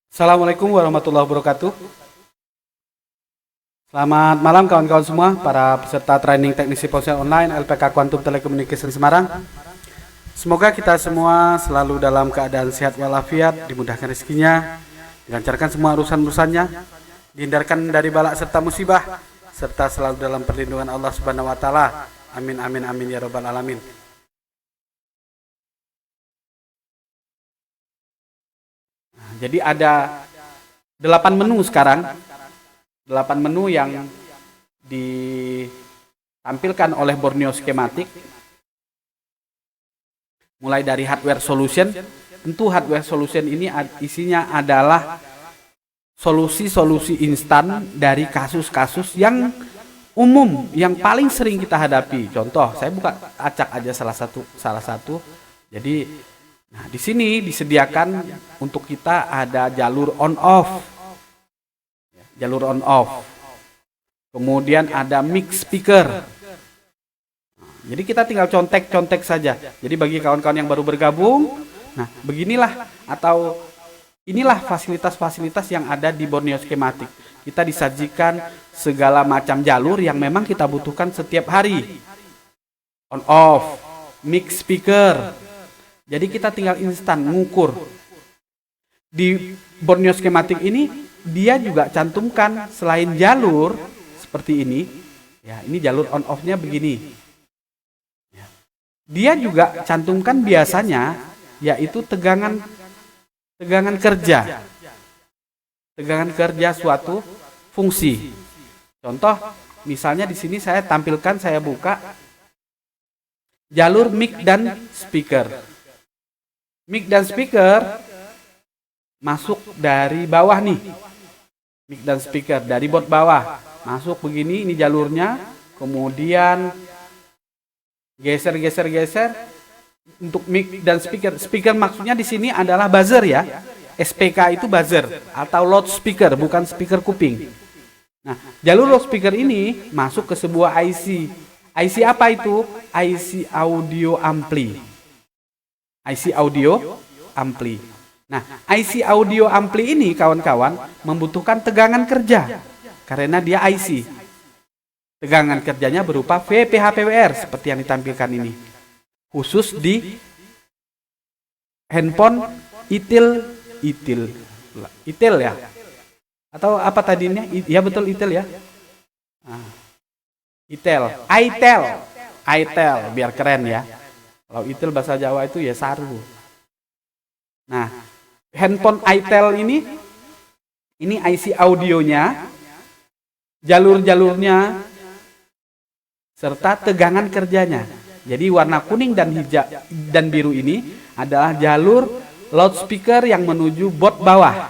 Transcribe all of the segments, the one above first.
Assalamualaikum warahmatullahi wabarakatuh. Selamat malam kawan-kawan semua, para peserta training teknisi ponsel online LPK Quantum Telecommunication Semarang. Semoga kita semua selalu dalam keadaan sehat walafiat, dimudahkan rezekinya, dilancarkan semua urusan-urusannya, dihindarkan dari balak serta musibah, serta selalu dalam perlindungan Allah Subhanahu wa taala. Amin amin amin ya rabbal alamin. Jadi ada 8 menu sekarang. 8 menu yang ditampilkan oleh Borneo Schematic. Mulai dari hardware solution. Tentu hardware solution ini isinya adalah solusi-solusi instan dari kasus-kasus yang umum, yang paling sering kita hadapi. Contoh, saya buka acak aja salah satu. Jadi, nah di sini disediakan untuk kita ada jalur on off. Jalur on off. Kemudian ada mix speaker. Jadi kita tinggal contek-contek saja. Jadi bagi kawan-kawan yang baru bergabung, nah beginilah atau inilah fasilitas-fasilitas yang ada di Borneo Schematic. Kita disajikan segala macam jalur yang memang kita butuhkan setiap hari. On off, mix speaker. Jadi kita tinggal instan ngukur. Di Borneo Schematic ini dia juga cantumkan selain jalur seperti ini, ya ini jalur on off-nya begini. Ya. Dia juga cantumkan biasanya yaitu tegangan kerja. Tegangan kerja suatu fungsi. Contoh, misalnya di sini saya tampilkan, saya buka jalur mic dan speaker. Mic dan speaker masuk dari bawah nih. Mic dan speaker dari bot bawah masuk begini, ini jalurnya, kemudian geser untuk mic dan speaker. Speaker maksudnya di sini adalah buzzer ya. SPK itu buzzer atau loudspeaker, bukan speaker kuping. Nah, jalur loudspeaker ini masuk ke sebuah IC. IC apa itu? IC audio ampli. IC audio ampli. Nah, IC audio ampli ini kawan-kawan membutuhkan tegangan kerja karena dia IC. Tegangan kerjanya berupa VPH/PWR seperti yang ditampilkan ini. Khusus di handphone Itel ya. Atau apa tadinya? Ya betul Itel ya. Nah, Itel biar keren ya. Kalau Itel bahasa Jawa itu ya saru. Nah, handphone Itel ini IC audionya, jalur-jalurnya, serta tegangan kerjanya. Jadi warna kuning dan hijau dan biru ini adalah jalur loudspeaker yang menuju bot bawah.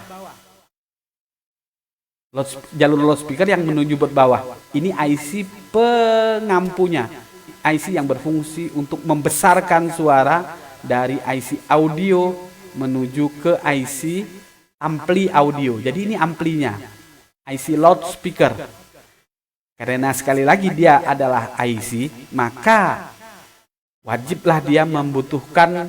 Jalur loudspeaker yang menuju bot bawah. Ini IC pengampunya. IC yang berfungsi untuk membesarkan suara dari IC audio menuju ke IC ampli audio. Jadi ini amplinya, IC loudspeaker. Karena sekali lagi dia adalah IC, maka wajiblah dia membutuhkan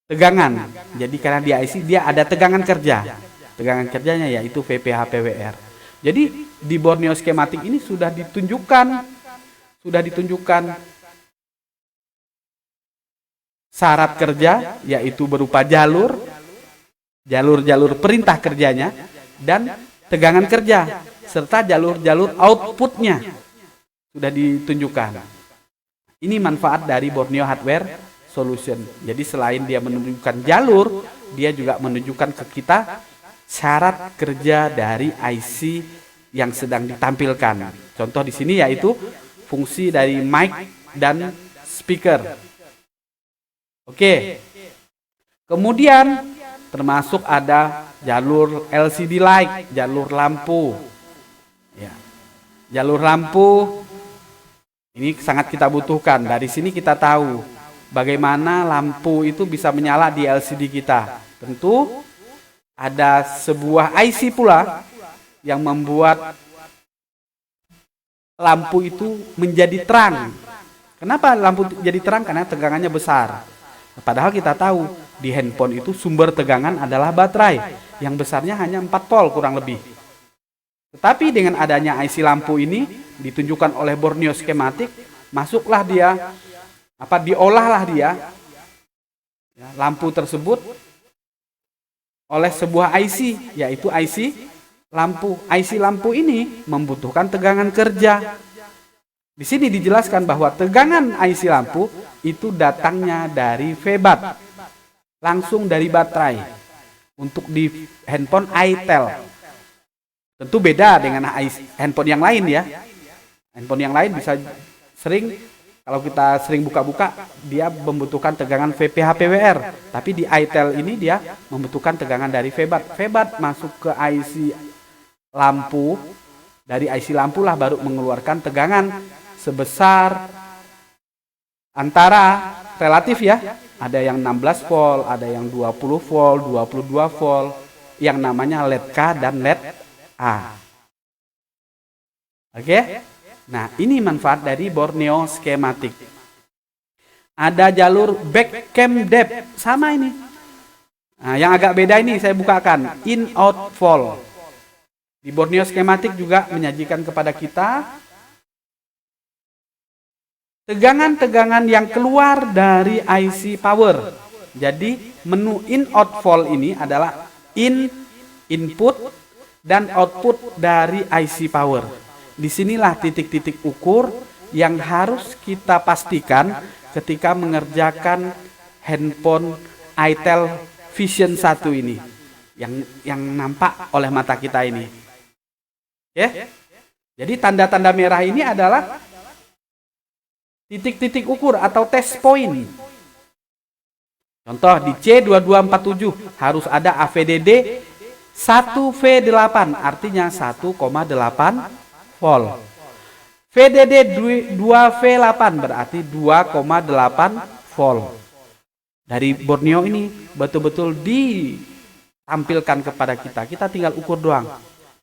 tegangan. Jadi karena dia IC, dia ada tegangan kerja. Tegangan kerjanya yaitu VPH/PWR. Jadi di Borneo Schematic ini sudah ditunjukkan syarat kerja, yaitu berupa jalur perintah kerjanya, dan tegangan kerja, serta jalur outputnya sudah ditunjukkan. Ini manfaat dari Borneo Hardware Solution. Jadi selain dia menunjukkan jalur, dia juga menunjukkan ke kita syarat kerja dari IC yang sedang ditampilkan. Contoh di sini yaitu fungsi dari mic dan speaker. Oke. Kemudian termasuk ada jalur LCD light, jalur lampu. Ya. Jalur lampu ini sangat kita butuhkan. Dari sini kita tahu bagaimana lampu itu bisa menyala di LCD kita. Tentu ada sebuah IC pula yang membuat lampu itu menjadi terang. Kenapa lampu jadi terang? Karena tegangannya besar. Padahal kita tahu di handphone itu sumber tegangan adalah baterai yang besarnya hanya 4 volt kurang lebih. Tetapi dengan adanya IC lampu ini ditunjukkan oleh Borneo Schematic, masuklah dia, diolahlah dia, ya, lampu tersebut oleh sebuah IC, yaitu IC lampu. IC lampu ini membutuhkan tegangan kerja. Di sini dijelaskan bahwa tegangan IC lampu itu datangnya dari VBAT, langsung dari baterai. Untuk di handphone itel. Tentu beda dengan handphone yang lain ya. Handphone yang lain bisa sering, kalau kita sering buka-buka, dia membutuhkan tegangan VPH/PWR. Tapi di itel ini dia membutuhkan tegangan dari VBAT. VBAT masuk ke IC lampu, dari IC lampu lah baru mengeluarkan tegangan sebesar antara relatif ya. Ada yang 16 volt, ada yang 20 volt, 22 volt, yang namanya LED K dan LED A. Oke? Nah, ini manfaat dari Borneo Schematic. Ada jalur back cam depth, sama ini. Nah, yang agak beda ini saya bukakan, in out fall. Di Borneo Schematic juga menyajikan kepada kita tegangan-tegangan yang keluar dari IC power. Jadi menu in out fall ini adalah input dan output dari IC power. Disinilah titik-titik ukur yang harus kita pastikan ketika mengerjakan handphone itel Vision 1 ini, yang nampak oleh mata kita ini. Ya. Jadi tanda-tanda merah ini adalah titik-titik ukur atau test point. Contoh di C2247 harus ada AVDD 1V8, artinya 1,8 volt. VDD 2V8 berarti 2,8 volt. Dari Borneo ini betul-betul ditampilkan kepada kita. Kita tinggal ukur doang.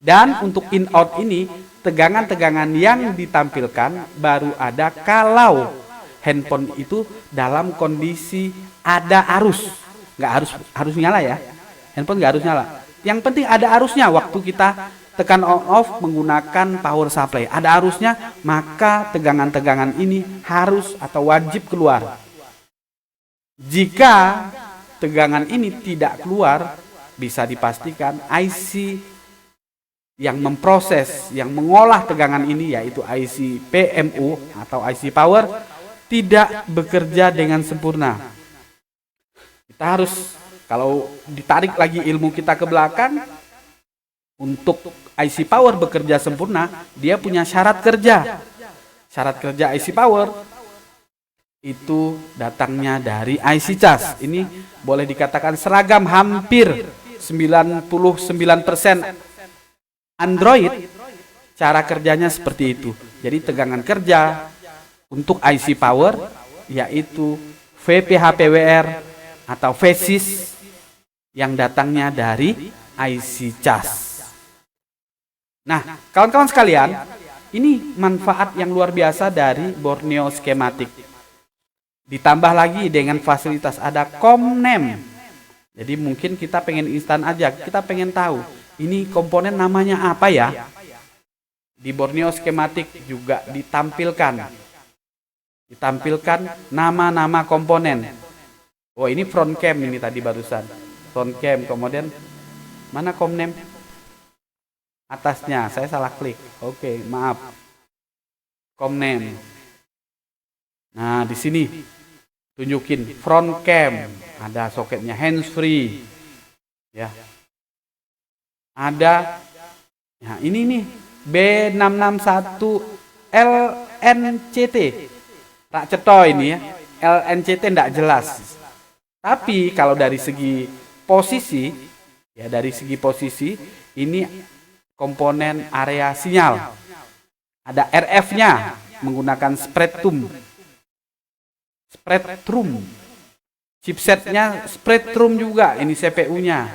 Dan untuk in out ini, tegangan-tegangan yang ditampilkan baru ada kalau handphone itu dalam kondisi ada arus. Nggak harus nyala ya. Handphone nggak harus nyala. Yang penting ada arusnya waktu kita tekan on off menggunakan power supply. Ada arusnya, maka tegangan-tegangan ini harus atau wajib keluar. Jika tegangan ini tidak keluar, bisa dipastikan IC yang memproses, yang mengolah tegangan ini, yaitu IC PMU atau IC power, tidak bekerja dengan sempurna. Kita harus, kalau ditarik lagi ilmu kita ke belakang, untuk IC power bekerja sempurna, dia punya syarat kerja. Syarat kerja IC power itu datangnya dari IC cas. Ini boleh dikatakan seragam, hampir 99% Android cara kerjanya seperti itu. Jadi tegangan kerja untuk IC power yaitu VPH/PWR atau VSIS yang datangnya dari IC cas. Nah, kawan-kawan sekalian, ini manfaat yang luar biasa dari Borneo Schematic. Ditambah lagi dengan fasilitas ada Comnem. Jadi mungkin kita pengen instan aja, kita pengen tahu ini komponen namanya apa ya. Di Borneo Schematic juga ditampilkan nama-nama komponen. Oh, ini front cam ini tadi barusan. Front cam, kemudian mana Comnem? Atasnya, saya salah klik. Oke, maaf. Comnem. Nah, di sini tunjukin front cam, ada soketnya hands free. Ya. Ada, nah ini nih B661 LNCT, tak ceto ini ya, LNCT tidak jelas. Tapi kalau dari segi posisi, ya dari segi posisi ini komponen area sinyal. Ada RF-nya menggunakan Spreadtrum. Chipsetnya Spreadtrum juga, ini CPU-nya.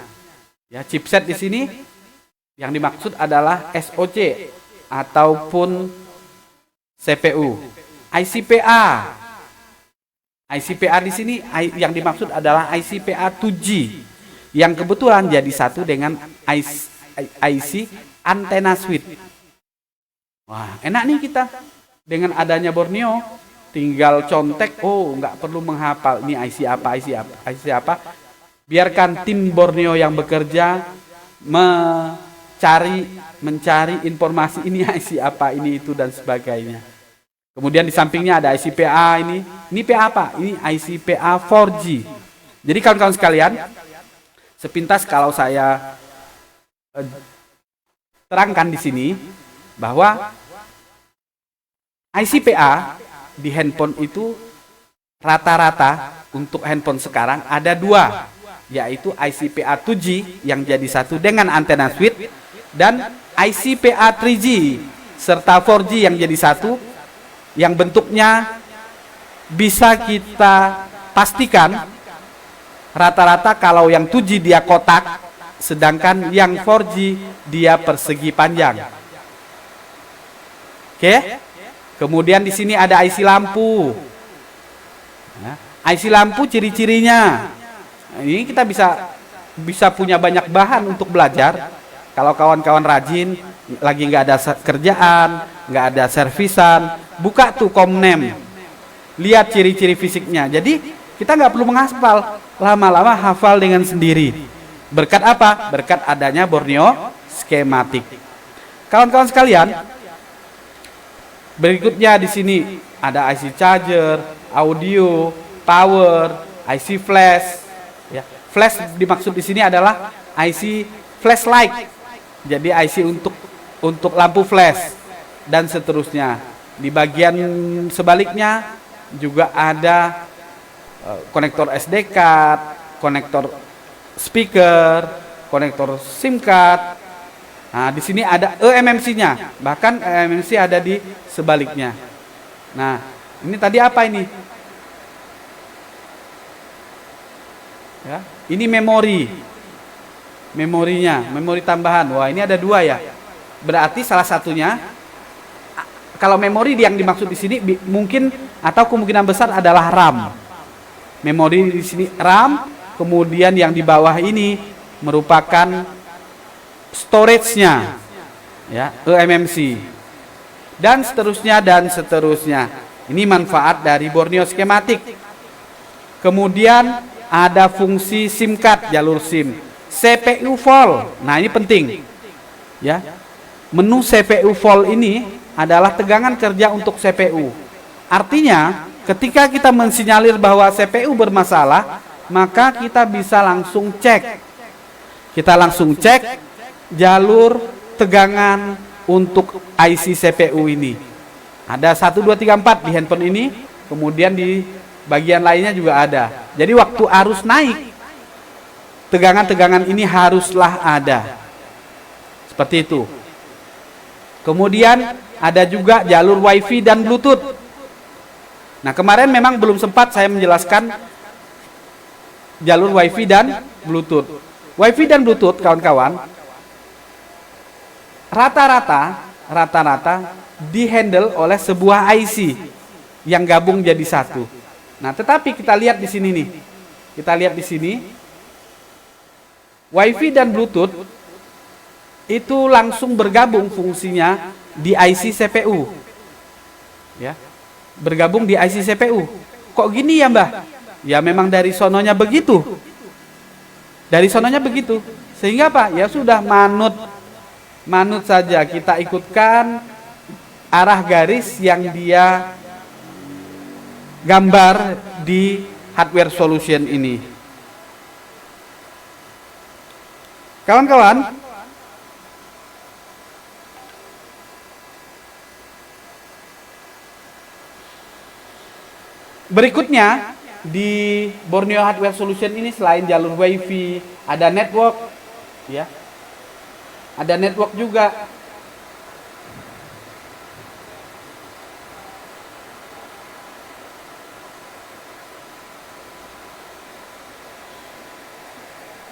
Ya, chipset di sini yang dimaksud adalah SoC ataupun CPU. ICPA ICPA di sini yang dimaksud adalah ICPA 2G yang kebetulan jadi satu dengan IC antena suite. Wah, enak nih kita dengan adanya Borneo, tinggal contek, nggak perlu menghafal ini IC apa, IC apa. Biarkan tim Borneo yang bekerja mencari informasi ini IC apa, ini itu dan sebagainya. Kemudian di sampingnya ada ICPA ini PA apa? Ini ICPA 4G. Jadi kawan-kawan sekalian, sepintas kalau saya terangkan di sini bahwa ICPA di handphone itu rata-rata untuk handphone sekarang ada dua, yaitu ICPA 2G yang jadi satu dengan antena suite dan ICPA 3G serta 4G yang jadi satu, yang bentuknya bisa kita pastikan rata-rata kalau yang 2G dia kotak, sedangkan yang 4G dia persegi panjang. Oke? Kemudian di sini ada IC lampu. IC lampu ciri-cirinya. Ini kita bisa punya banyak bahan untuk belajar. Kalau kawan-kawan rajin, lagi nggak ada kerjaan, nggak ada servisan, buka tuh Komnem, lihat ciri-ciri fisiknya. Jadi kita nggak perlu menghafal, lama-lama hafal dengan sendiri. Berkat apa? Berkat adanya Borneo skematik. Kawan-kawan sekalian, berikutnya di sini ada IC charger, audio, power, IC flash. Ya, flash dimaksud di sini adalah IC flashlight. Jadi IC untuk lampu flash dan seterusnya. Di bagian sebaliknya juga ada konektor SD card, konektor speaker, konektor SIM card. Nah, di sini ada eMMC-nya. Bahkan eMMC ada di sebaliknya. Nah, ini tadi apa ini? Ya, ini memorinya, memori tambahan. Wah, ini ada dua ya. Berarti salah satunya, kalau memori yang dimaksud di sini mungkin atau kemungkinan besar adalah RAM. Memori di sini RAM, kemudian yang di bawah ini merupakan storage-nya, ya, eMMC. Dan seterusnya dan seterusnya. Ini manfaat dari Borneo skematik. Kemudian ada fungsi SIM card, jalur SIM. CPU vol. Nah, ini penting. Ya. Menu CPU vol ini adalah tegangan kerja untuk CPU. Artinya, ketika kita mensinyalir bahwa CPU bermasalah, maka kita bisa langsung cek. Kita langsung cek jalur tegangan untuk IC CPU ini. Ada 1 2 3 4 di handphone ini, kemudian di bagian lainnya juga ada. Jadi waktu arus naik, tegangan-tegangan ini haruslah ada. Seperti itu. Kemudian ada juga jalur WiFi dan Bluetooth. Nah, kemarin memang belum sempat saya menjelaskan jalur WiFi dan Bluetooth. WiFi dan Bluetooth, kawan-kawan, rata-rata dihandle oleh sebuah IC yang gabung jadi satu. Nah, tetapi kita lihat di sini nih. Kita lihat di sini. WiFi dan Bluetooth itu langsung bergabung fungsinya di IC CPU. Ya. Bergabung di IC CPU. Kok gini ya, Mbah? Ya memang dari sononya begitu. Dari sononya begitu. Sehingga apa? Ya sudah manut saja, kita ikutkan arah garis yang dia gambar di hardware solution ini. Kawan-kawan, berikutnya di Borneo Hardware Solution ini selain jalur WiFi, ada network, ya, ada network juga.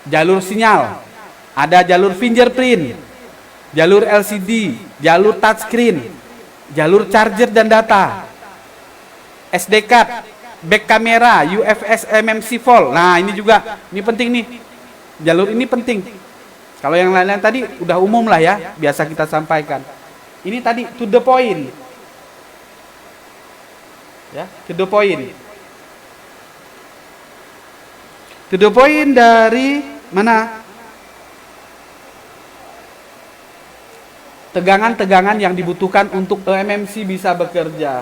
Jalur sinyal, ada jalur fingerprint, jalur LCD, jalur touchscreen, jalur charger dan data, SD card, back kamera, UFS MMC Vol. Nah, ini juga, ini penting nih. Jalur ini penting. Kalau yang lain-lain tadi udah umum lah ya, biasa kita sampaikan. Ini tadi to the point. Ya, to the point. To the point dari mana? Tegangan-tegangan yang dibutuhkan untuk MMC bisa bekerja.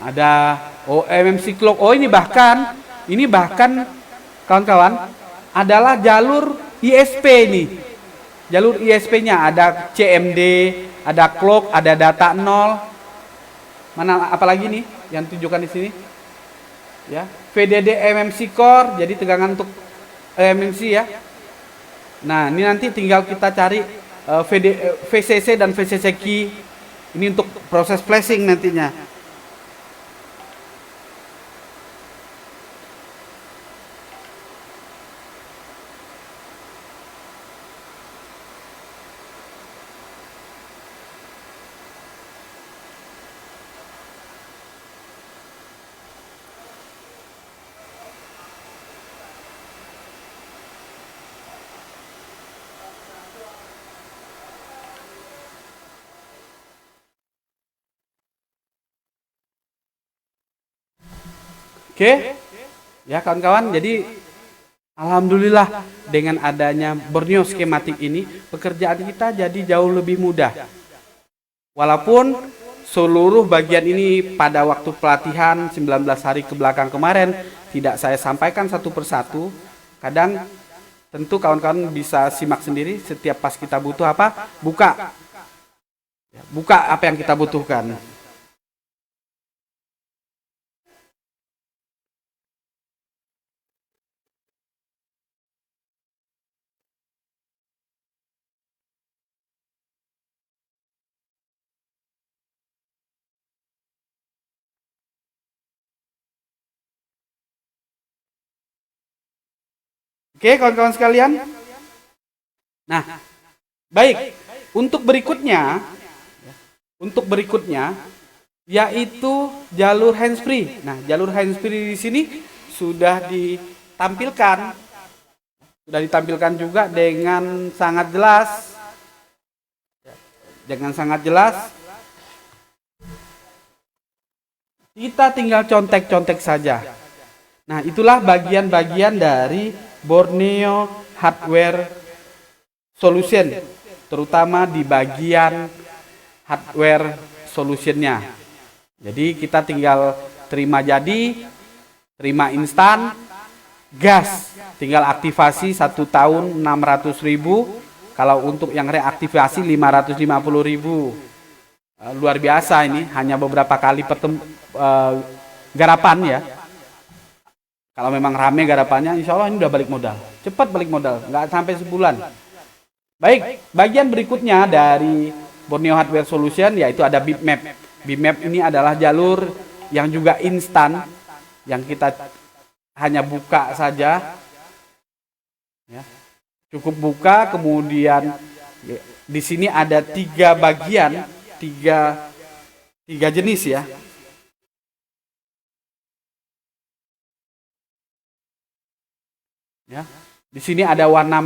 Ada MMC clock. Ini bahkan kawan-kawan adalah jalur ISP nih. Jalur ISP-nya ada CMD, ada clock, ada data 0. Mana apalagi nih yang tunjukkan di sini? Ya, VDD MMC core, jadi tegangan untuk MMC ya. Nah, ini nanti tinggal kita cari VCC dan VCC key. Ini untuk proses flashing nantinya. Oke, ya kawan-kawan, jadi alhamdulillah dengan adanya Borneo skematik ini, pekerjaan kita jadi jauh lebih mudah. Walaupun seluruh bagian ini pada waktu pelatihan 19 hari ke belakang kemarin tidak saya sampaikan satu persatu, kadang tentu kawan-kawan bisa simak sendiri setiap pas kita butuh apa, buka apa yang kita butuhkan. Oke, kawan-kawan sekalian. Nah, baik. Untuk berikutnya yaitu jalur handsfree. Nah, jalur handsfree di sini sudah ditampilkan juga dengan sangat jelas. Kita tinggal contek-contek saja. Nah, itulah bagian-bagian dari Borneo Hardware Solution, terutama di bagian hardware solutionnya. Jadi kita tinggal terima instan, gas, tinggal aktivasi 1 tahun 600.000, kalau untuk yang reaktivasi 550.000. Luar biasa ini, hanya beberapa kali garapan ya. Kalau memang rame garapannya, insya Allah ini udah balik modal. Cepat balik modal, nggak sampai sebulan. Baik, bagian berikutnya dari Borneo Hardware Solution yaitu ada bitmap. Bitmap ini adalah jalur yang juga instan, yang kita hanya buka saja. Ya. Cukup buka, kemudian di sini ada 3 bagian, tiga jenis ya. Ya, di sini ada warna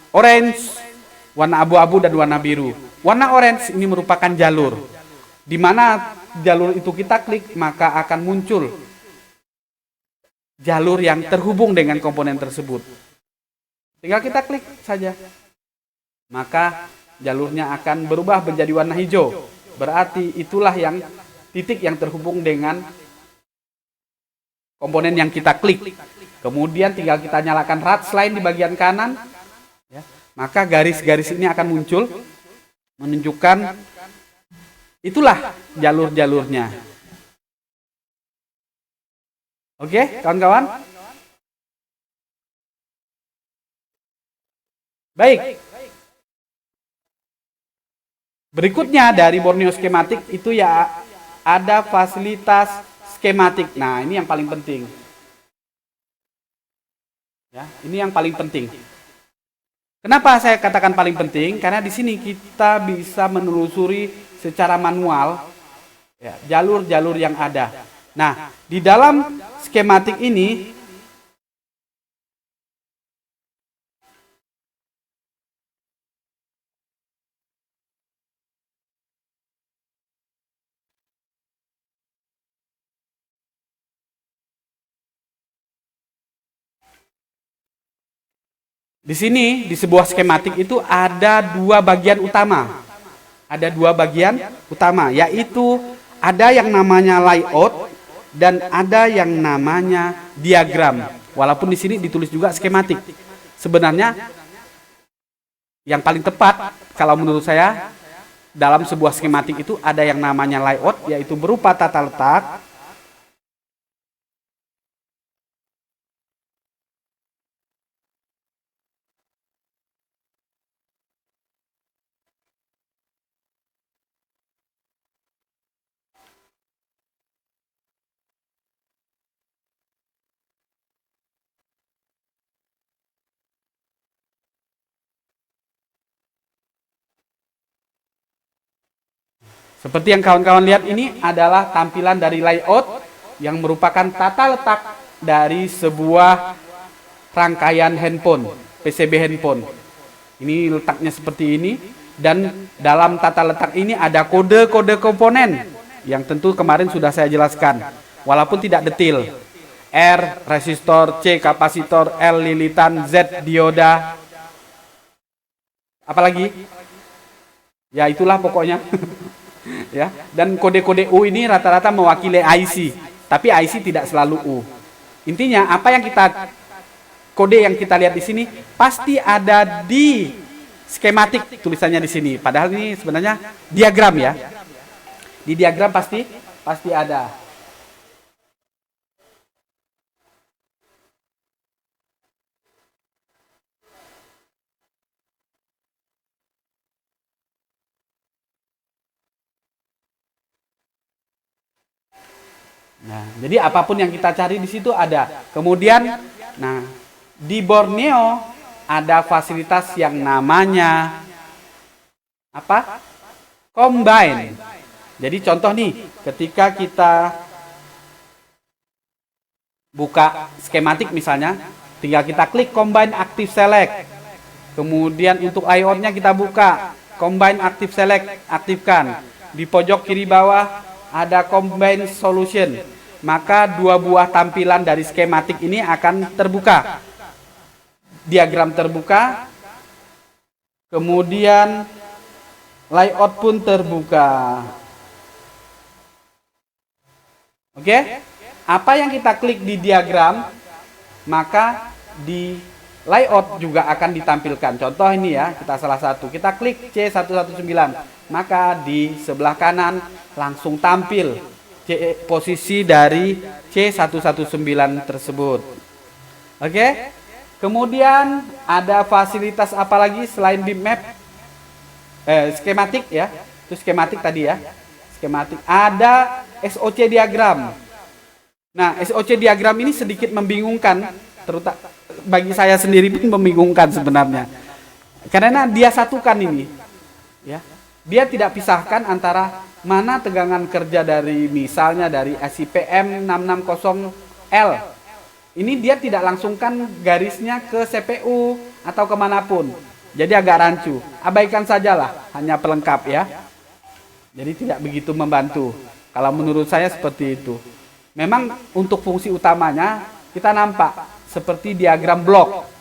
orange, warna abu-abu dan warna biru. Warna orange ini merupakan jalur. Di mana jalur itu kita klik, maka akan muncul jalur yang terhubung dengan komponen tersebut. Tinggal kita klik saja. Maka jalurnya akan berubah menjadi warna hijau. Berarti itulah yang titik yang terhubung dengan komponen yang kita klik. Kemudian tinggal kita nyalakan rad line di bagian kanan, ya, maka garis-garis ini akan muncul, menunjukkan itulah jalur-jalurnya. Oke, kawan-kawan? Baik. Berikutnya dari Borneo skematik itu ya ada fasilitas skematik. Nah, ini yang paling penting. Ya, ini yang paling penting. Kenapa saya katakan paling penting? Karena di sini kita bisa menelusuri secara manual ya, jalur-jalur yang ada. Nah, di dalam skematik ini di sini di sebuah skematik itu ada dua bagian utama. Ada dua bagian utama, yaitu ada yang namanya layout dan ada yang namanya diagram. Walaupun di sini ditulis juga skematik. Sebenarnya yang paling tepat kalau menurut saya dalam sebuah skematik itu ada yang namanya layout, yaitu berupa tata letak. Seperti yang kawan-kawan lihat ini adalah tampilan dari layout yang merupakan tata letak dari sebuah rangkaian handphone, PCB handphone. Ini letaknya seperti ini dan dalam tata letak ini ada kode-kode komponen yang tentu kemarin sudah saya jelaskan. Walaupun tidak detail. R, resistor, C, kapasitor, L, lilitan, Z, dioda. Apalagi? Ya itulah pokoknya. Ya, dan kode-kode U ini rata-rata mewakili IC, tapi IC tidak selalu U. Intinya apa yang kode yang kita lihat di sini pasti ada di skematik tulisannya di sini. Padahal ini sebenarnya diagram ya. Di diagram pasti ada. Nah, jadi apapun yang kita cari di situ ada. Kemudian, nah, di Borneo ada fasilitas yang namanya apa? Combine. Jadi contoh nih, ketika kita buka skematik misalnya, tinggal kita klik Combine Active Select. Kemudian untuk layoutnya kita buka Combine Active Select, aktifkan. Di pojok kiri bawah ada Combine Solution. Maka dua buah tampilan dari skematik ini akan terbuka. Diagram terbuka, kemudian layout pun terbuka. Oke? Apa yang kita klik di diagram, maka di layout juga akan ditampilkan. Contoh ini ya, kita salah satu. Kita klik C119, maka di sebelah kanan langsung tampil posisi dari C119 tersebut. Oke? Kemudian ada fasilitas apa lagi selain bitmap? Skematik ya. Itu skematik tadi ya. Skematik. Ada SOC diagram. Nah, SOC diagram ini sedikit membingungkan, terutama bagi saya sendiri pun membingungkan sebenarnya. Karena dia satukan ini. Ya. Dia tidak pisahkan antara mana tegangan kerja dari misalnya dari SIPM 660L. Ini dia tidak langsungkan garisnya ke CPU atau kemanapun. Jadi agak rancu. Abaikan sajalah, hanya pelengkap ya. Jadi tidak begitu membantu. Kalau menurut saya seperti itu. Memang untuk fungsi utamanya kita nampak seperti diagram blok.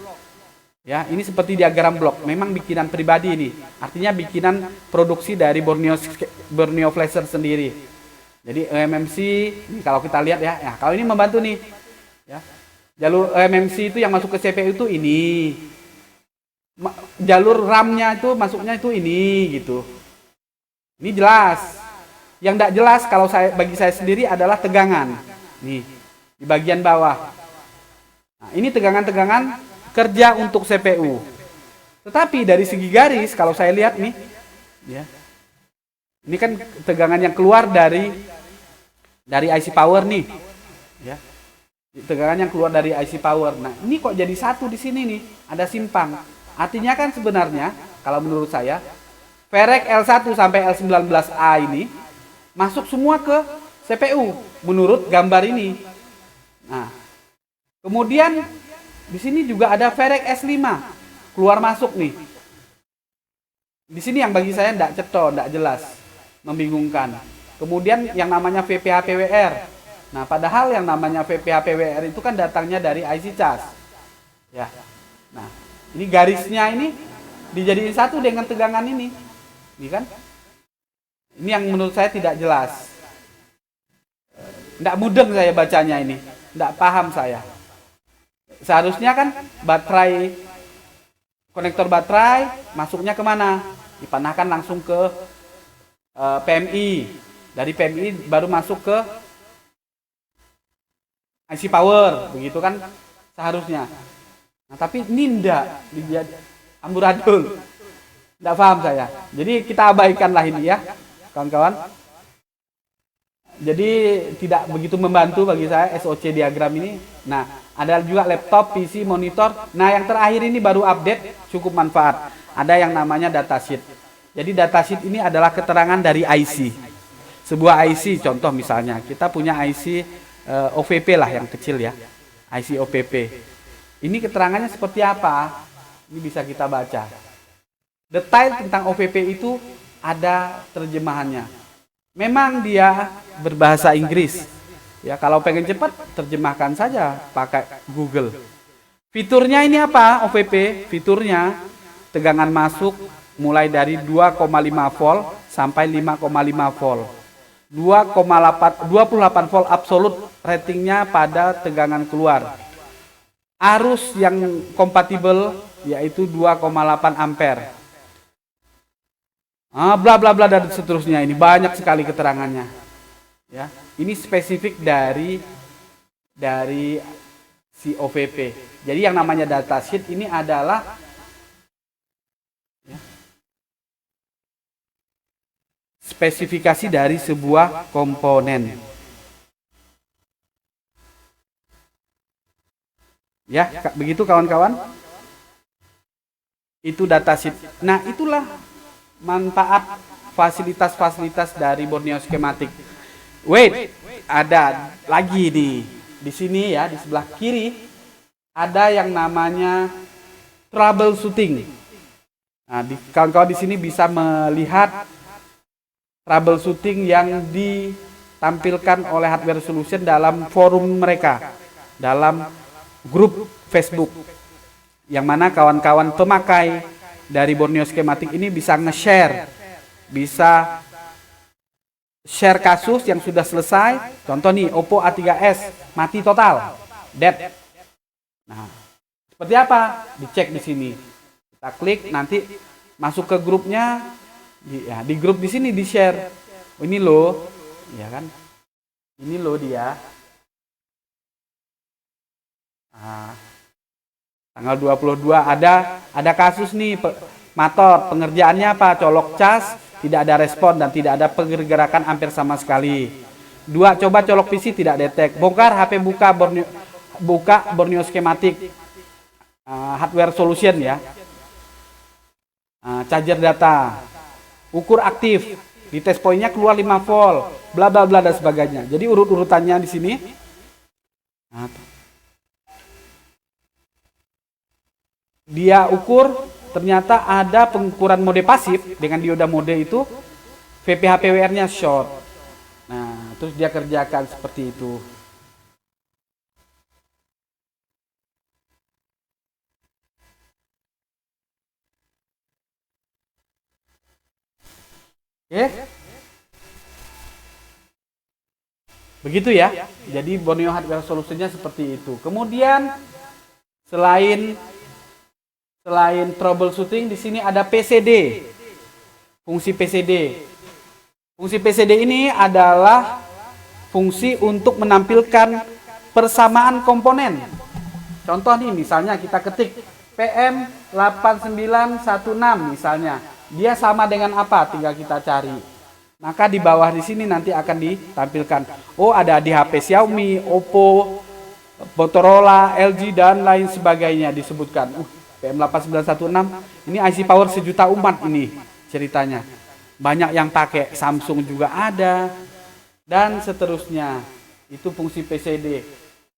Ya, ini seperti diagram blok. Memang bikinan pribadi ini. Artinya bikinan produksi dari Borneo Flasher sendiri. Jadi eMMC, ini kalau kita lihat ya. Nah, kalau ini membantu nih. Ya. Jalur eMMC itu yang masuk ke CPU itu ini. Jalur RAM-nya itu masuknya itu ini gitu. Ini jelas. Yang tidak jelas kalau bagi saya sendiri adalah tegangan. Nih, di bagian bawah. Nah, ini tegangan-tegangan kerja untuk CPU. Tetapi dari segi garis, kalau saya lihat nih, ya, ini kan tegangan yang keluar dari dari IC power nih, ya. Tegangan yang keluar dari IC power. Nah, ini kok jadi satu di sini nih, ada simpang. Artinya kan sebenarnya kalau menurut saya Ferek L1 sampai L19A ini masuk semua ke CPU menurut gambar ini. Nah, kemudian di sini juga ada Ferek S5 keluar masuk nih. Di sini yang bagi saya tidak cetok, tidak jelas, membingungkan. Kemudian yang namanya VPH PWR. Nah, padahal yang namanya VPH PWR itu kan datangnya dari IC cas. Ya. Nah, ini garisnya ini dijadiin satu dengan tegangan ini. Ini kan? Ini yang menurut saya tidak jelas. Tidak mudeng saya bacanya ini. Tidak paham saya. Seharusnya kan baterai, konektor baterai masuknya kemana? Dipanahkan langsung ke PMI. Dari PMI baru masuk ke IC power, begitu kan seharusnya. Nah, tapi ini enggak, amburadul. Enggak paham saya. Jadi kita abaikanlah ini ya, kawan-kawan. Jadi tidak begitu membantu bagi saya SOC diagram ini. Nah, ada juga laptop, PC, monitor. Nah, yang terakhir ini baru update, cukup manfaat. Ada yang namanya datasheet. Jadi datasheet ini adalah keterangan dari IC. Sebuah IC, contoh misalnya, kita punya IC OVP lah yang kecil ya. IC OVP. Ini keterangannya seperti apa? Ini bisa kita baca. Detail tentang OVP itu ada terjemahannya. Memang dia berbahasa Inggris. Ya, kalau pengen cepat terjemahkan saja pakai Google. Fiturnya ini apa? OVP, fiturnya tegangan masuk mulai dari 2,5 volt sampai 5,5 volt. 28 volt absolut ratingnya pada tegangan keluar. Arus yang kompatibel yaitu 2,8 ampere. Bla bla bla dan seterusnya, ini banyak sekali keterangannya. Ya, ini spesifik dari si OVP. Jadi yang namanya datasheet ini adalah spesifikasi dari sebuah komponen. Ya, begitu kawan-kawan. Itu datasheet. Nah, itulah manfaat fasilitas-fasilitas dari Borneo Schematic. Wait, ada lagi di sini ya, di sebelah kiri ada yang namanya troubleshooting. Nah, kawan-kawan di sini bisa melihat troubleshooting yang ditampilkan oleh Hardware Solution dalam forum mereka, dalam grup Facebook, yang mana kawan-kawan pemakai dari Borneo Schematic ini bisa nge-share, bisa share kasus yang sudah selesai. Contoh nih, Oppo A3s mati total, dead. Nah, seperti apa? Dicek di sini. Kita klik, nanti masuk ke grupnya. Di grup di sini di share. Ini loh, ya kan? Ini loh dia. Nah, tanggal 22 ada kasus nih, motor pengerjaannya apa? Colok cas, tidak ada respon dan tidak ada pergerakan ampere sama sekali. 2, coba colok PC tidak detect. Bongkar HP, buka Borneo Schematic Hardware Solution ya. Charger data. Ukur aktif, di test point-nya keluar 5 volt, bla bla bla dan sebagainya. Jadi urut-urutannya di sini. Nah, dia ukur, ternyata ada pengukuran mode pasif dengan dioda mode itu, VPH PWR-nya short. Nah, terus dia kerjakan seperti itu. Oke. Begitu ya. Jadi Borneo Hardware Solution-nya seperti itu. Kemudian selain troubleshooting, di sini ada PCD. Fungsi PCD. Fungsi PCD ini adalah fungsi untuk menampilkan persamaan komponen. Contoh nih, misalnya kita ketik PM8916 misalnya. Dia sama dengan apa? Tinggal kita cari. maka di bawah di sini nanti akan ditampilkan. Oh, ada di HP Xiaomi, Oppo, Motorola, LG dan lain sebagainya disebutkan. PM8916 ini IC power sejuta umat ini ceritanya. Banyak yang pakai, Samsung juga ada dan seterusnya. Itu fungsi PCD.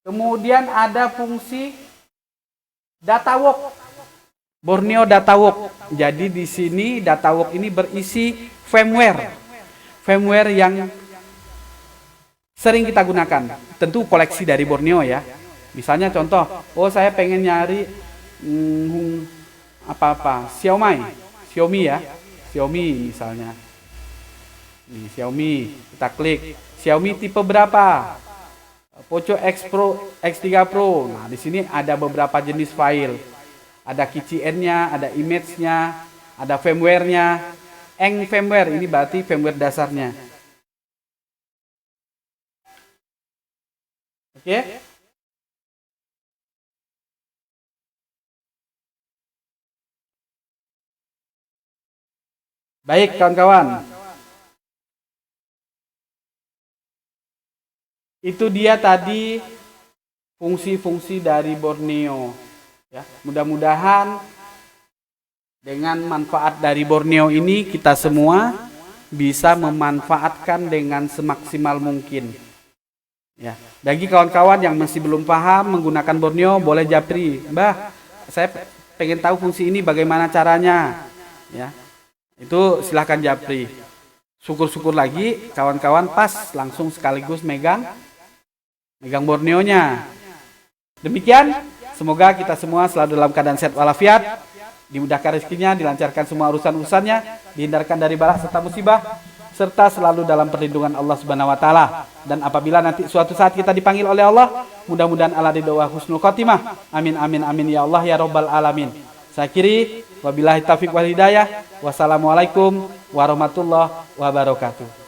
Kemudian ada fungsi data walk. Borneo Data Walk. Jadi di sini Data Walk ini berisi firmware. Firmware yang sering kita gunakan. Tentu koleksi dari Borneo ya. Misalnya contoh, oh saya pengen nyari Xiaomi ya. Xiaomi misalnya. Ini Xiaomi, kita klik Xiaomi tipe berapa? Poco X Pro, X3 Pro. Nah, di sini ada beberapa jenis file. Ada keychain-nya, ada image-nya, ada firmware-nya. Firmware ini berarti firmware dasarnya. Oke? Baik, kawan-kawan. Itu dia tadi fungsi-fungsi dari Borneo. Ya, mudah-mudahan dengan manfaat dari Borneo ini kita semua bisa memanfaatkan dengan semaksimal mungkin. Ya, bagi kawan-kawan yang masih belum paham menggunakan Borneo boleh japri, Mbah, saya pengen tahu fungsi ini bagaimana caranya. Ya, itu silahkan japri. Syukur-syukur lagi kawan-kawan pas langsung sekaligus megang Borneonya. Demikian, semoga kita semua selalu dalam keadaan sehat walafiat, dimudahkan rezekinya, dilancarkan semua urusan-urusannya, dihindarkan dari bala serta musibah, serta selalu dalam perlindungan Allah Subhanahu wa taala. Dan apabila nanti suatu saat kita dipanggil oleh Allah, mudah-mudahan Allah ridho wa husnul khotimah. Amin amin amin ya Allah ya rabbal alamin. Saya akhiri, wabillahi taufiq wal hidayah. Wassalamualaikum warahmatullahi wabarakatuh.